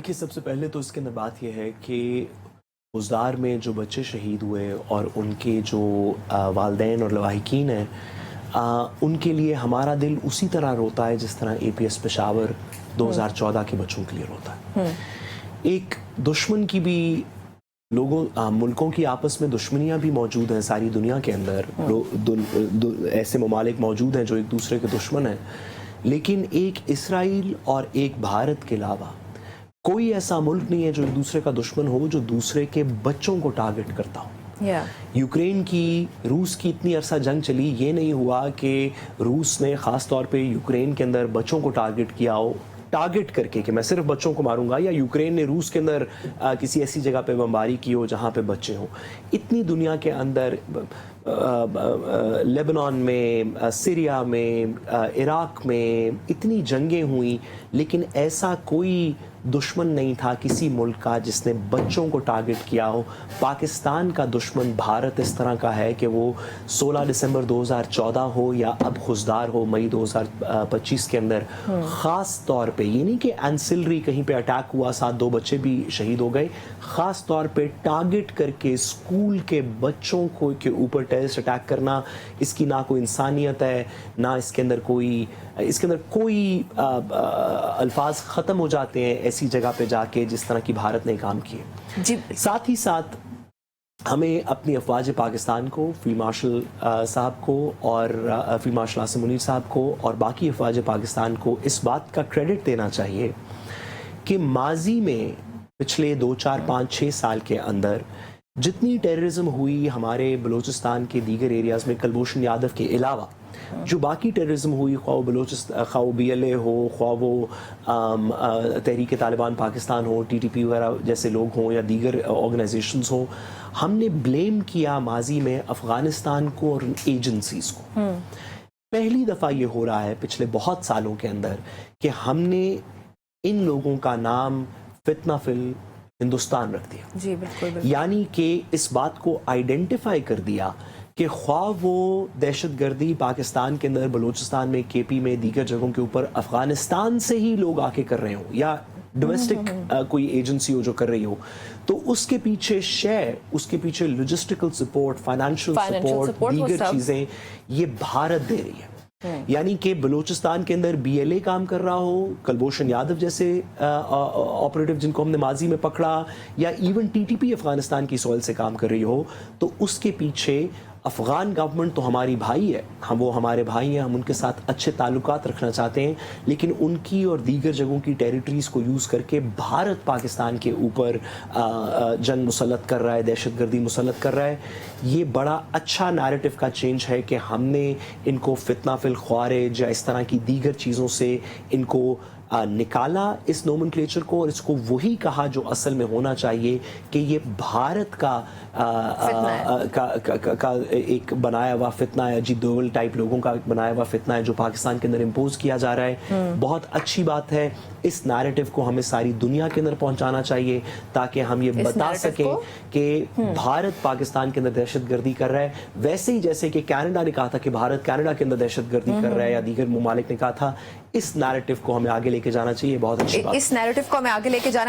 देखिए, सबसे पहले तो इसके अंदर बात यह है कि उज़दार में जो बच्चे शहीद हुए और उनके जो वालिदैन और लवाहिकीन हैं, उनके लिए हमारा दिल उसी तरह रोता है जिस तरह APS पेशावर 2014 के बच्चों के लिए रोता है। एक दुश्मन की भी मुल्कों की आपस में दुश्मनियाँ भी मौजूद हैं सारी दुनिया के अंदर। ऐसे ममालिक मौजूद हैं जो एक दूसरे के दुश्मन हैं, लेकिन एक इसराइल और एक भारत के अलावा कोई ऐसा मुल्क नहीं है जो एक दूसरे का दुश्मन हो, जो दूसरे के बच्चों को टारगेट करता हो। यूक्रेन की रूस की इतनी अरसा जंग चली, ये नहीं हुआ कि रूस ने ख़ास तौर पे यूक्रेन के अंदर बच्चों को टारगेट किया हो, टारगेट करके कि मैं सिर्फ बच्चों को मारूंगा, या यूक्रेन ने रूस के अंदर किसी ऐसी जगह पे बमबारी की हो जहाँ पे बच्चे हों। इतनी दुनिया के अंदर लेबनान में, सीरिया में, इराक में इतनी जंगें हुई, लेकिन ऐसा कोई दुश्मन नहीं था किसी मुल्क का जिसने बच्चों को टारगेट किया हो। पाकिस्तान का दुश्मन भारत इस तरह का है कि वो 16 दिसंबर 2014 हो या अब खुशदार हो मई 2025 के अंदर, ख़ास तौर पे ये नहीं कि एंसिलरी कहीं पे अटैक हुआ, 7 बच्चे भी शहीद हो गए, ख़ास तौर पे टारगेट करके स्कूल के बच्चों को के ऊपर टेररिस्ट अटैक करना, इसकी ना कोई इंसानियत है, ना इसके अंदर कोई अल्फाज ख़त्म हो जाते हैं ऐसी जगह पे जाके जिस तरह की भारत ने काम किए। जी। साथ ही साथ हमें अपनी अफवाज पाकिस्तान को, फील्ड मार्शल साहब को और फील्ड मार्शल आसिम मुनीर साहब को और बाकी अफवाज पाकिस्तान को इस बात का क्रेडिट देना चाहिए कि माजी में पिछले 2, 4, 5, 6 साल के अंदर जितनी टेररिज्म हुई हमारे बलूचिस्तान के दीगर एरियाज़ में कुलभूषण यादव के अलावा, जो बाकी टेररिज्म हुई, ख्वाह BLA हो, ख्वाह वो तहरीक तालिबान पाकिस्तान हो, TTP वगैरह जैसे लोग हों या दीगर ऑर्गेनाइजेशंस हों, हमने ब्लेम किया माजी में अफ़गानिस्तान को और एजेंसीज़ को। पहली दफ़ा ये हो रहा है पिछले बहुत सालों के अंदर कि हमने इन लोगों का नाम फितना फिल हिंदुस्तान रख दिया। जी बिल्कुल। यानी कि इस बात को आइडेंटिफाई कर दिया कि ख्वाह वो दहशत गर्दी पाकिस्तान के अंदर, बलूचिस्तान में, KP में, दीगर जगहों के ऊपर अफगानिस्तान से ही लोग आके कर रहे हो या डोमेस्टिक कोई एजेंसी हो जो कर रही हो, तो उसके पीछे लॉजिस्टिकल सपोर्ट, फाइनेंशियल सपोर्ट, दीगर चीज़ें ये भारत दे रही है। यानी कि बलूचिस्तान के अंदर BLA काम कर रहा हो, कुलभूषण यादव जैसे ऑपरेटिव जिनको हमने माजी में पकड़ा, या इवन TTP अफगानिस्तान की सॉइल से काम कर रही हो, तो उसके पीछे अफ़गान गवर्नमेंट तो हमारी भाई है, वो हमारे भाई हैं, हम उनके साथ अच्छे ताल्लुकात रखना चाहते हैं, लेकिन उनकी और दीगर जगहों की टेरिटरीज़ को यूज़ करके भारत पाकिस्तान के ऊपर जंग मुसल्लत कर रहा है, दहशतगर्दी मुसल्लत कर रहा है। ये बड़ा अच्छा नैरेटिव का चेंज है कि हमने इनको फितना फिल ख्वारिज या इस तरह की दीगर चीज़ों से इनको निकाला, इस नोमेनक्लेचर को, और इसको वही कहा जो असल में होना चाहिए कि ये भारत का एक बनाया हुआ फितना है, अजीत डोवल टाइप लोगों का बनाया हुआ फितना है जो पाकिस्तान के अंदर इम्पोज किया जा रहा है। बहुत अच्छी बात है, इस नैरेटिव को हमें सारी दुनिया के अंदर पहुंचाना चाहिए ताकि हम ये बता सकें कि भारत पाकिस्तान के अंदर दहशतगर्दी कर रहा है, वैसे ही जैसे कि कनाडा ने कहा था कि भारत कनाडा के अंदर दहशतगर्दी कर रहा है, या दीगर ममालिक ने कहा था। इस नैरेटिव को हमें आगे लेके जाना चाहिए। बहुत अच्छी बात, इस नैरेटिव को हमें आगे लेके जाना चाहिए।